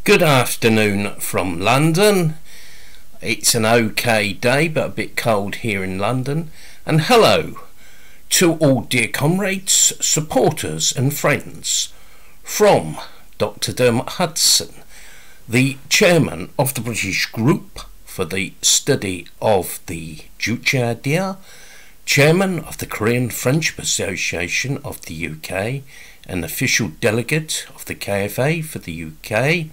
Good afternoon from London. It's an okay day but a bit cold here in London. And hello to all dear comrades, supporters and friends from Dr. Dermot Hudson, the chairman of the British group for the study of the Juche Idea, chairman of the Korean Friendship Association of the UK, an official delegate of the KFA for the UK,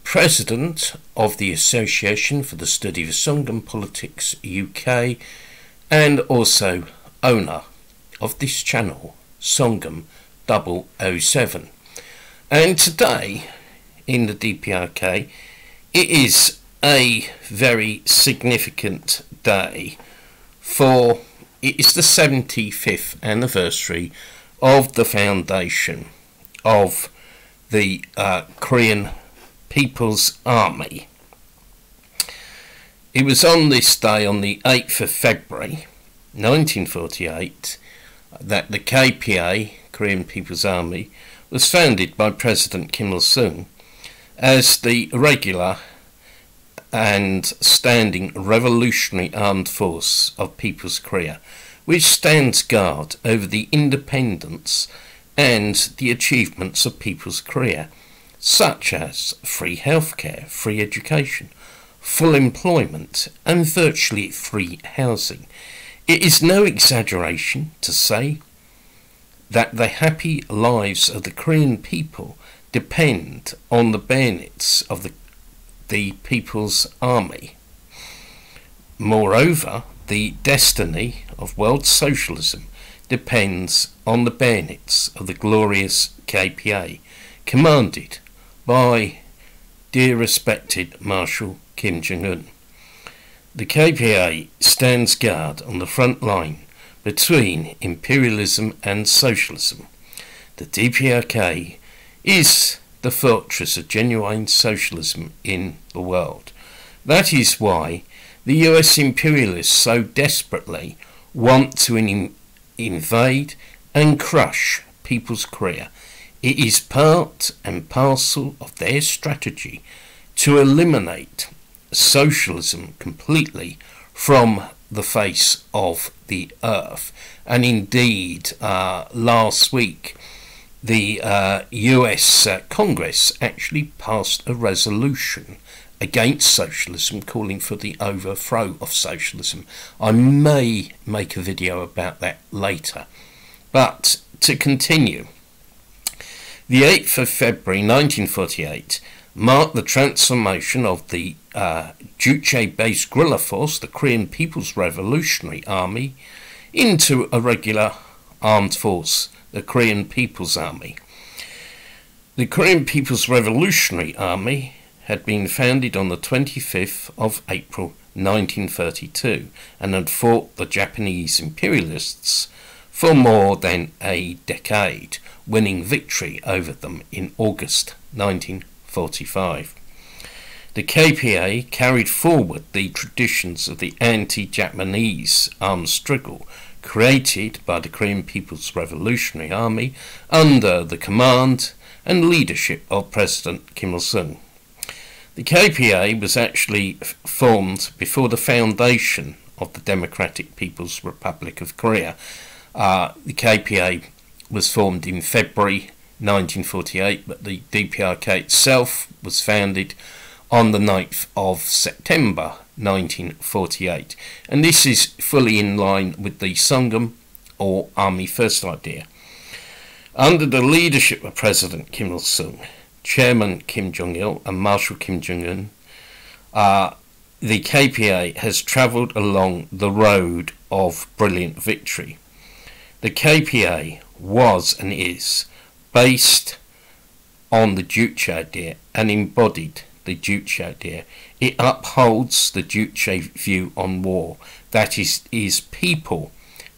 President of the Association for the Study of Songun Politics UK, and also owner of this channel, Songun 007. And today in the DPRK it is a very significant day, for it is the 75th anniversary of the foundation of the Korean People's Army. It was on this day, on the 8th of February 1948, that the KPA, Korean People's Army, was founded by President Kim Il-sung as the regular and standing revolutionary armed force of People's Korea, which stands guard over the independence and the achievements of People's Korea, such as free healthcare, free education, full employment and virtually free housing. It is no exaggeration to say that the happy lives of the Korean people depend on the bayonets of the People's Army. Moreover, the destiny of world socialism depends on the bayonets of the glorious KPA, commanded by dear respected Marshal Kim Jong-un. The KPA stands guard on the front line between imperialism and socialism. The DPRK is the fortress of genuine socialism in the world. That is why the US imperialists so desperately want to invade and crush People's Korea. It is part and parcel of their strategy to eliminate socialism completely from the face of the earth. And indeed, last week, the US Congress actually passed a resolution against socialism, calling for the overthrow of socialism. I may make a video about that later. But to continue, the 8th of February 1948 marked the transformation of the Juche-based guerrilla force, the Korean People's Revolutionary Army, into a regular armed force, the Korean People's Army. The Korean People's Revolutionary Army had been founded on the 25th of April 1932 and had fought the Japanese imperialists for more than a decade, winning victory over them in August 1945. The KPA carried forward the traditions of the anti-Japanese armed struggle created by the Korean People's Revolutionary Army under the command and leadership of President Kim Il-sung. The KPA was actually formed before the foundation of the Democratic People's Republic of Korea. The KPA was formed in February 1948, but the DPRK itself was founded on the 9th of September 1948, and this is fully in line with the Songun or Army First idea. Under the leadership of President Kim Il-sung, Chairman Kim Jong-il and Marshal Kim Jong-un, the KPA has travelled along the road of brilliant victory. The KPA was and is based on the Juche Idea and embodied the Juche Idea. It upholds the Juche view on war, that is people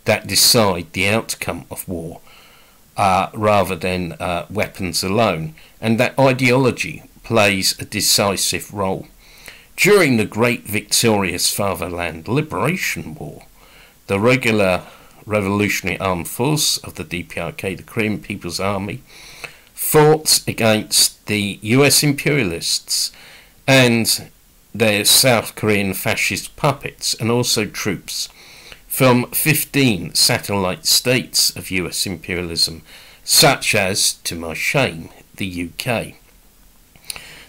that decide the outcome of war rather than weapons alone, and that ideology plays a decisive role. During the Great Victorious Fatherland Liberation War, the regular Revolutionary Armed Force of the DPRK, the Korean People's Army, fought against the US imperialists and their South Korean fascist puppets, and also troops from 15 satellite states of US imperialism, such as, to my shame, the UK.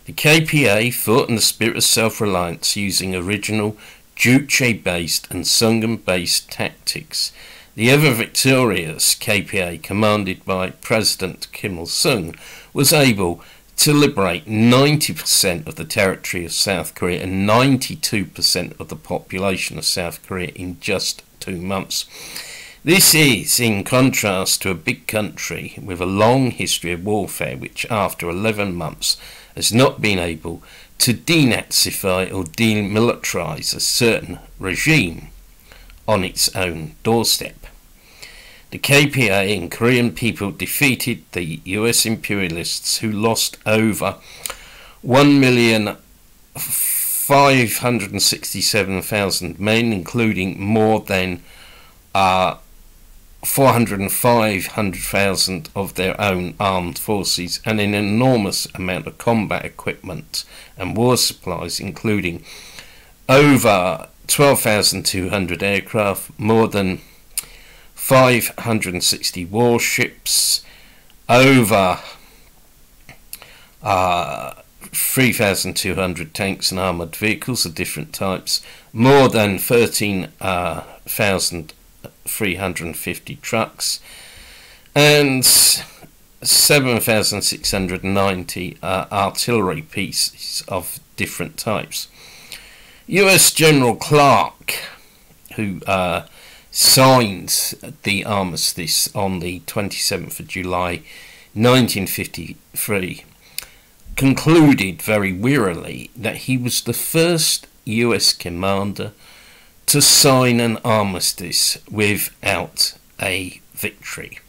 The KPA fought in the spirit of self-reliance using original Juche-based and Songun-based tactics. The ever victorious KPA, commanded by President Kim Il-sung, was able to liberate 90% of the territory of South Korea and 92% of the population of South Korea in just 2 months. This is in contrast to a big country with a long history of warfare, which after 11 months has not been able to denazify or demilitarize a certain regime on its own doorstep. The KPA and Korean people defeated the US imperialists, who lost over 1,567,000 men, including more than 400,000 of their own armed forces, and an enormous amount of combat equipment and war supplies, including over 12,200 aircraft, more than 560 warships, over 3,200 tanks and armoured vehicles of different types, more than 13,350 trucks, and 7,690 artillery pieces of different types. US General Clark, who signed the armistice on the 27th of July 1953, concluded very wearily that he was the first US commander to sign an armistice without a victory.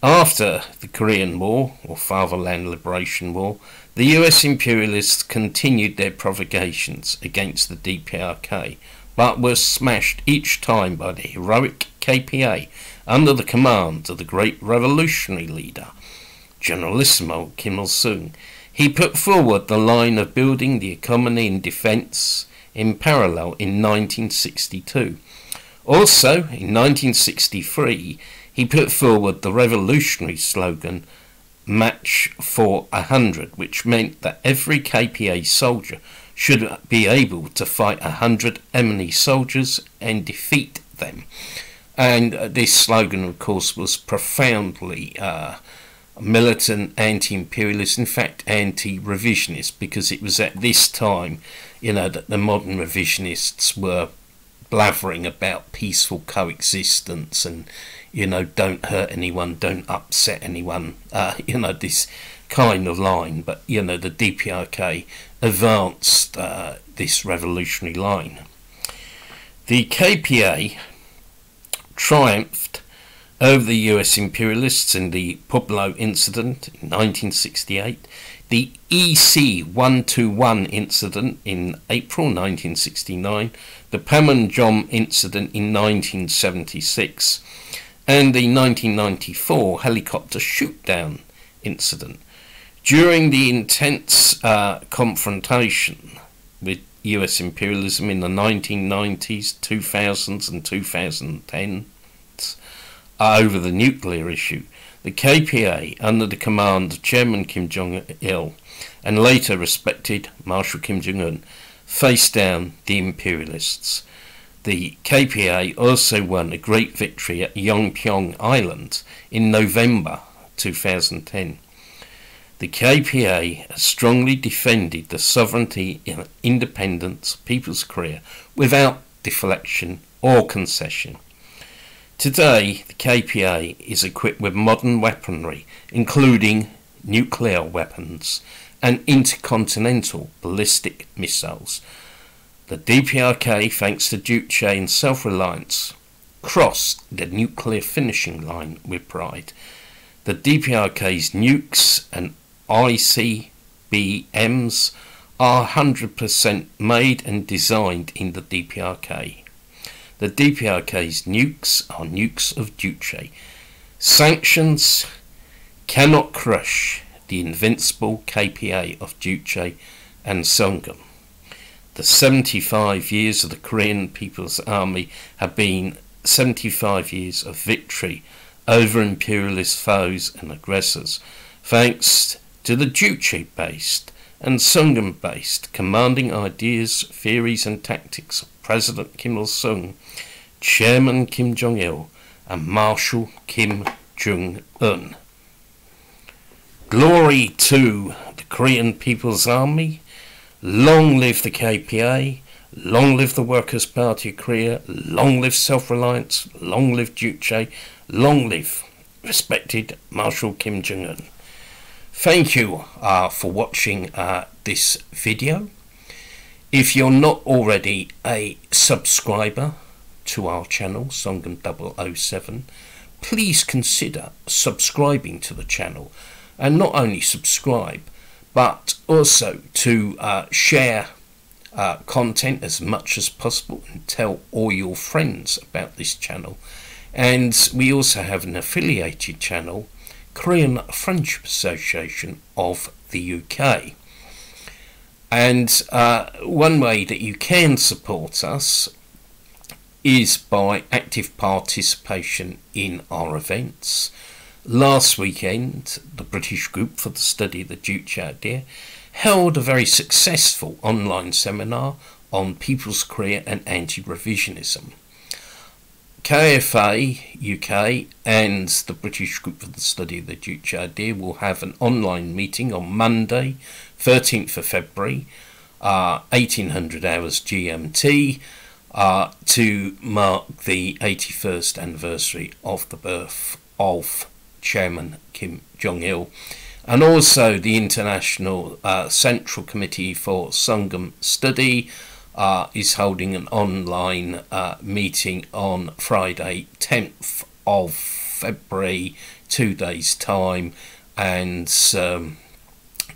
After the Korean War, or Fatherland Liberation War, the US imperialists continued their provocations against the DPRK, but were smashed each time by the heroic KPA under the command of the great revolutionary leader, Generalissimo Kim Il-sung. He put forward the line of building the economy and defence in parallel in 1962. Also, in 1963, he put forward the revolutionary slogan, Match for 100, which meant that every KPA soldier should be able to fight 100 enemy soldiers and defeat them. And this slogan, of course, was profoundly militant, anti-imperialist, in fact anti-revisionist, because it was at this time, that the modern revisionists were blathering about peaceful coexistence and, don't hurt anyone, don't upset anyone, this kind of line. But, the DPRK advanced this revolutionary line. The KPA triumphed over the US imperialists in the Pueblo incident in 1968, the EC 121 incident in April 1969, the Panmunjom incident in 1976, and the 1994 helicopter shoot-down incident. During the intense confrontation with US imperialism in the 1990s, 2000s and 2010s over the nuclear issue, the KPA, under the command of Chairman Kim Jong-il and later respected Marshal Kim Jong-un, faced down the imperialists. The KPA also won a great victory at Yongpyong Island in November 2010. The KPA has strongly defended the sovereignty and independence of People's Korea without deflection or concession. Today, the KPA is equipped with modern weaponry, including nuclear weapons and intercontinental ballistic missiles. The DPRK, thanks to Juche and self-reliance, crossed the nuclear finishing line with pride. The DPRK's nukes and ICBMs are 100% made and designed in the DPRK. The DPRK's nukes are nukes of Juche. Sanctions cannot crush the invincible KPA of Juche and Songun. The 75 years of the Korean People's Army have been 75 years of victory over imperialist foes and aggressors, thanks to the Juche-based and Songun-based commanding ideas, theories and tactics of President Kim Il-sung, Chairman Kim Jong-il and Marshal Kim Jong-un. Glory to the Korean People's Army. Long live the KPA. Long live the Workers' Party of Korea. Long live self-reliance. Long live Juche. Long live respected Marshal Kim Jong-un. Thank you for watching this video. If you're not already a subscriber to our channel, Songun 007, please consider subscribing to the channel, and not only subscribe but also to share content as much as possible and tell all your friends about this channel. And we also have an affiliated channel, Korean Friendship Association of the UK. And one way that you can support us is by active participation in our events. Last weekend, the British Group for the Study of the Juche Idea held a very successful online seminar on People's Korea and anti-revisionism. KFA UK and the British Group for the Study of the Juche Idea will have an online meeting on Monday, 13th of February, 1800 hours GMT, to mark the 81st anniversary of the birth of Chairman Kim Jong-il. And also the International Central Committee for Songun Study is holding an online meeting on Friday 10th of February, 2 days time, and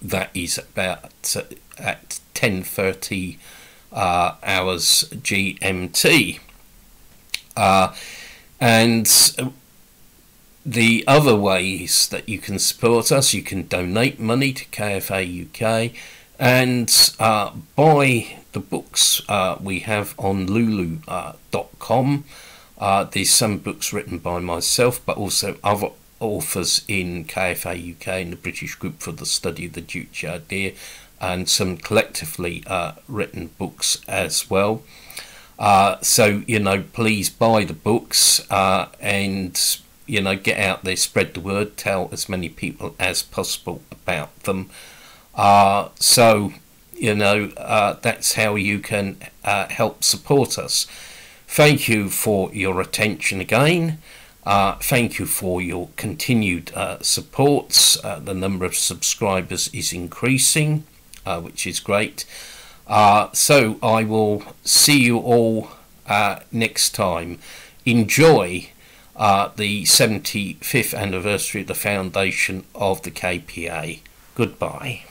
that is about at 10:30 hours GMT. And the other ways that you can support us, you can donate money to KFA UK and buy the books we have on lulu.com. There's some books written by myself, but also other authors in KFA UK and the British Group for the Study of the Juche Idea, and some collectively written books as well. So, you know, please buy the books and, you know, get out there, spread the word, tell as many people as possible about them. So, you know, that's how you can help support us. Thank you for your attention again. Thank you for your continued support. The number of subscribers is increasing, which is great. So I will see you all next time. Enjoy the 75th anniversary of the foundation of the KPA. Goodbye.